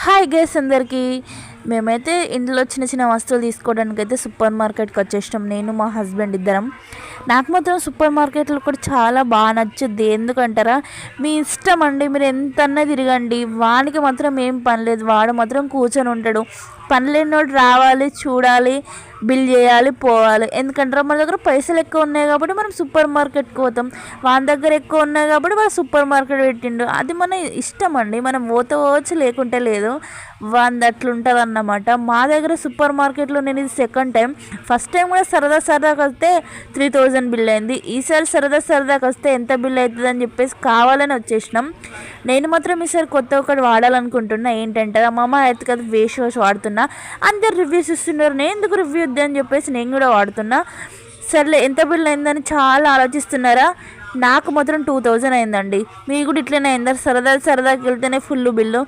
Hi guys అందరికీ. మేమైతే ఇంట్లో చిన్న చిన్న వస్తువులు తీసుకోవడానికి అయితే సూపర్ మార్కెట్కి వచ్చేసినాం. నేను మా హస్బెండ్ ఇద్దరం. నాకు మాత్రం సూపర్ మార్కెట్లో కూడా చాలా బాగా నచ్చుద్ది. ఎందుకంటారా, మీ ఇష్టం అండి, మీరు ఎంతన్నా తిరగండి, వానికి మాత్రం ఏం పని లేదు. వాడు మాత్రం కూర్చొని ఉంటాడు. పని లేనివాడు రావాలి, చూడాలి, బిల్ చేయాలి, పోవాలి. ఎందుకంటారా, మన దగ్గర పైసలు ఎక్కువ ఉన్నాయి కాబట్టి మనం సూపర్ మార్కెట్కి పోతాం. వాని దగ్గర ఎక్కువ ఉన్నాయి కాబట్టి వాడు సూపర్ మార్కెట్ పెట్టిండు. అది మన ఇష్టం అండి, మనం పోవచ్చు, లేకుంటే లేదు. వాంది అట్లుంటుంది అన్నమాట. మా దగ్గర సూపర్ మార్కెట్లో నేను ఇది సెకండ్ టైం. ఫస్ట్ టైం కూడా సరదాకి వస్తే 3000 బిల్ అయింది. ఈసారి సరదాకి వస్తే ఎంత బిల్ అవుతుంది అని చెప్పేసి కావాలని వచ్చేసినాం. నేను మాత్రం ఈసారి కొత్త ఒకటి వాడాలనుకుంటున్నా. ఏంటంటే మా అమ్మ అయితే కదా ఫేస్ వాష్ వాడుతున్నా. అందరు రివ్యూస్ ఇస్తున్నారు, నేను ఎందుకు రివ్యూ వద్దు అని చెప్పేసి నేను కూడా వాడుతున్నా. సర్లే, ఎంత బిల్ అయిందని చాలా ఆలోచిస్తున్నారా? నాకు మాత్రం 2000 అయిందండి. మీకు కూడా ఇట్లనే అయిందా? సరదాకి వెళ్తేనే ఫుల్ బిల్లు.